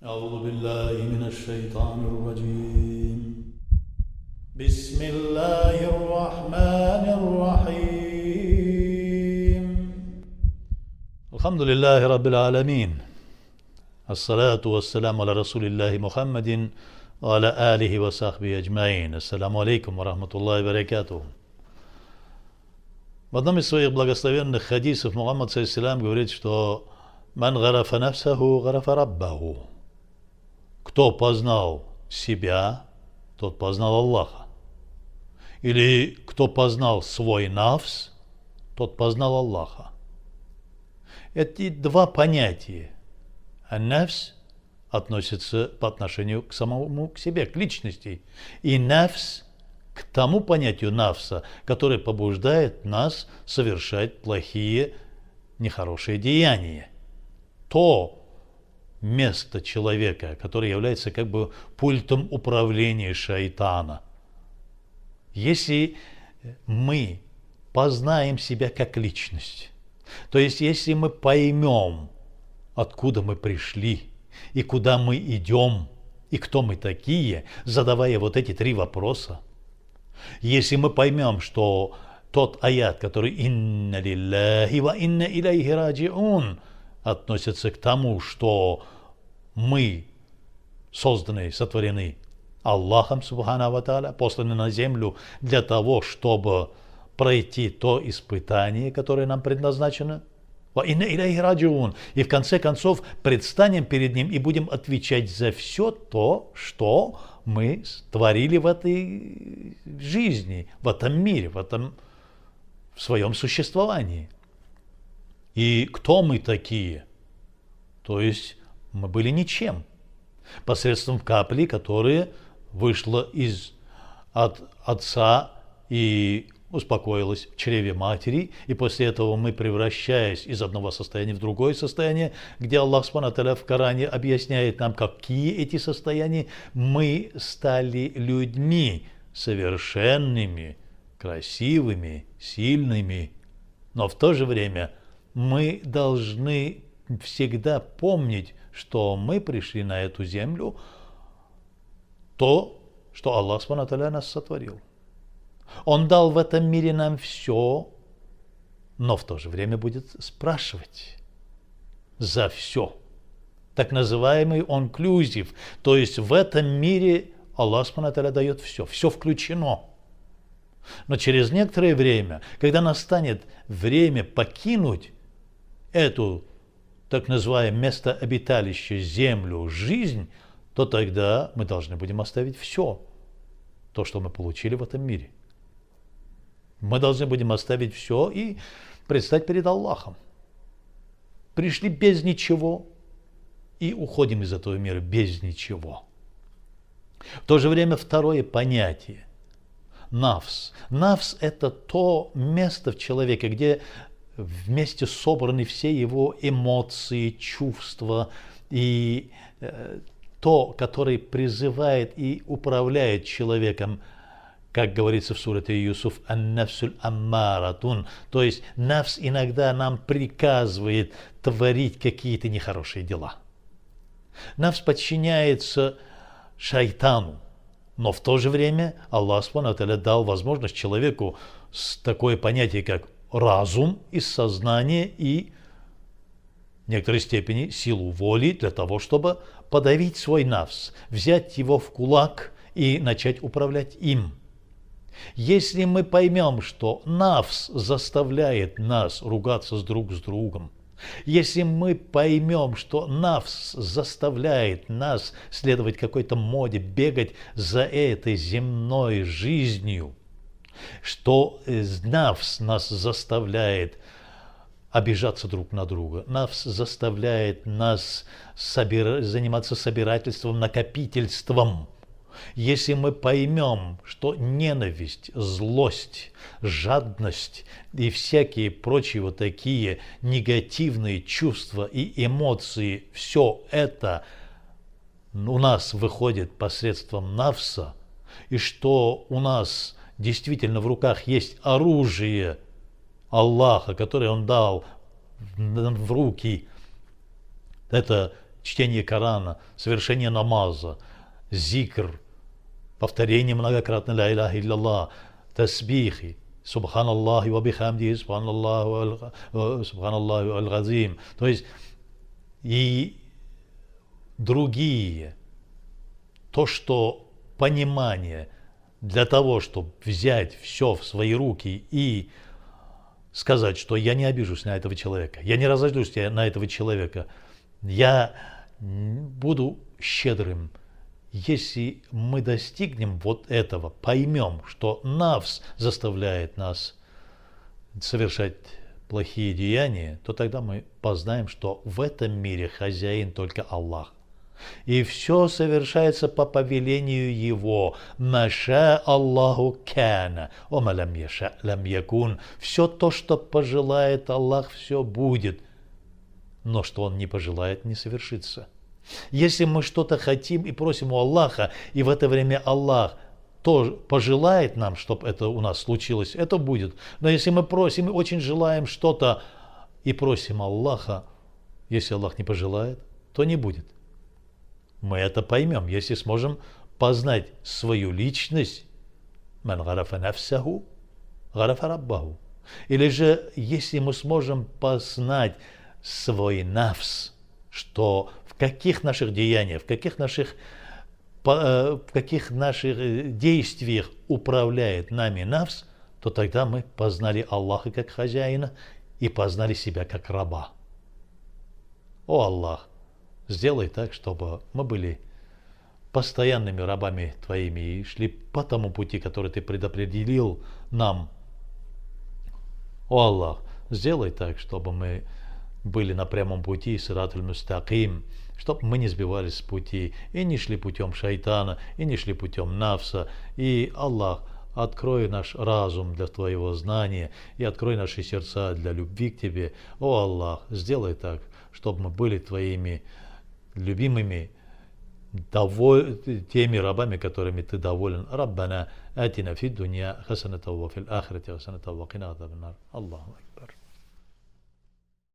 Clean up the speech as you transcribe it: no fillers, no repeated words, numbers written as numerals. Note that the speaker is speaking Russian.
أعوذ بالله من الشيطان الرجيم بسم الله الرحمن الرحيم الحمد لله رب العالمين الصلاة والسلام على رسول الله محمد وعلى آله وصحبه أجمعين. Ассаламу алейкум ва рахматуллахи ва баракатуху. В одном из своих благословенных хадисов Мухаммад ﷺ говорит, что «Ман гарафа нафсаху, гарафа раббаху». Кто познал себя, тот познал Аллаха. Или кто познал свой нафс, тот познал Аллаха. Эти два понятия. Нафс относится по отношению к самому к себе, к личности. И нафс к тому понятию нафса, которое побуждает нас совершать плохие, нехорошие деяния. То место человека, которое является как бы пультом управления шайтана. Если мы познаем себя как личность, то есть если мы поймем, откуда мы пришли и куда мы идем, и кто мы такие, задавая вот эти три вопроса, если мы поймем, что тот аят, который «Инна лилляхи ва инна илайхи раджиун» относится к тому, что мы созданы, сотворены Аллахом, субхана ва тааля, посланы на землю для того, чтобы пройти то испытание, которое нам предназначено. Ва инна илайхи раджиун. И в конце концов предстанем перед Ним и будем отвечать за все то, что мы творили в этой жизни, в этом мире, в своем существовании. И кто мы такие? То есть мы были ничем. Посредством капли, которая вышла от отца и успокоилась в чреве матери. И после этого мы, превращаясь из одного состояния в другое состояние, где Аллах Субхану ва Тааля в Коране объясняет нам, какие эти состояния, мы стали людьми совершенными, красивыми, сильными. Но в то же время мы должны всегда помнить, что мы пришли на эту землю, то, что Аллах Субхану ва Тааля нас сотворил. Он дал в этом мире нам все, но в то же время будет спрашивать за все. Так называемый inclusive, то есть в этом мире Аллах Субхану ва Тааля дает все, все включено. Но через некоторое время, когда настанет время покинуть эту так называемое место обиталища, землю, жизнь, то тогда мы должны будем оставить все, то, что мы получили в этом мире. Мы должны будем оставить все и предстать перед Аллахом. Пришли без ничего и уходим из этого мира без ничего. В то же время второе понятие – нафс. Нафс – это то место в человеке, где вместе собраны все его эмоции, чувства и то, которое призывает и управляет человеком, как говорится в сурате Юсуф, «Ан-нафсуль аммаратун», то есть нафс иногда нам приказывает творить какие-то нехорошие дела. Нафс подчиняется шайтану, но в то же время Аллах Субхану ва Тааля дал возможность человеку такое понятие, как разум и сознание и в некоторой степени силу воли для того, чтобы подавить свой нафс, взять его в кулак и начать управлять им. Если мы поймем, что нафс заставляет нас ругаться друг с другом, если мы поймем, что нафс заставляет нас следовать какой-то моде, бегать за этой земной жизнью, что нафс нас заставляет обижаться друг на друга, нафс заставляет нас заниматься собирательством, накопительством. Если мы поймем, что ненависть, злость, жадность и всякие прочие вот такие негативные чувства и эмоции, все это у нас выходит посредством нафса, и что у нас действительно в руках есть оружие Аллаха, которое Он дал в руки, это чтение Корана, совершение намаза, зикр, повторение многократно ля иляха илlallah, тасбихи, субханаллахи ва бихамдихи, субханаллахи аль-газим. То есть и другие, то, что понимание для того, чтобы взять все в свои руки и сказать, что я не обижусь на этого человека, я не разозлюсь на этого человека, я буду щедрым. Если мы достигнем вот этого, поймем, что нафс заставляет нас совершать плохие деяния, то тогда мы познаем, что в этом мире хозяин только Аллах. И все совершается по повелению Его. Маша Аллаху кана, ома лам яша лам якун. Все то, что пожелает Аллах, все будет. Но что Он не пожелает, не совершится. Если мы что-то хотим и просим у Аллаха, и в это время Аллах тоже пожелает нам, чтобы это у нас случилось, это будет. Но если мы просим и очень желаем что-то и просим Аллаха, если Аллах не пожелает, то не будет. Мы это поймем, если сможем познать свою личность. Ман гарафа нафсаху, гарафа раббаху. Или же, если мы сможем познать свой нафс, что в каких наших деяниях, в каких наших действиях управляет нами нафс, то тогда мы познали Аллаха как хозяина и познали себя как раба. О Аллах, сделай так, чтобы мы были постоянными рабами Твоими и шли по тому пути, который Ты предопределил нам. О Аллах, сделай так, чтобы мы были на прямом пути, сиратуль мустаким, чтобы мы не сбивались с пути и не шли путем шайтана, и не шли путем нафса. И Аллах, открой наш разум для Твоего знания и открой наши сердца для любви к Тебе. О Аллах, сделай так, чтобы мы были Твоими любимыми, теми рабами, которыми Ты доволен. Раббана атина фид дунья хасаната ва фил ахирати хасаната ва кина азабан нар. Аллаху акбар.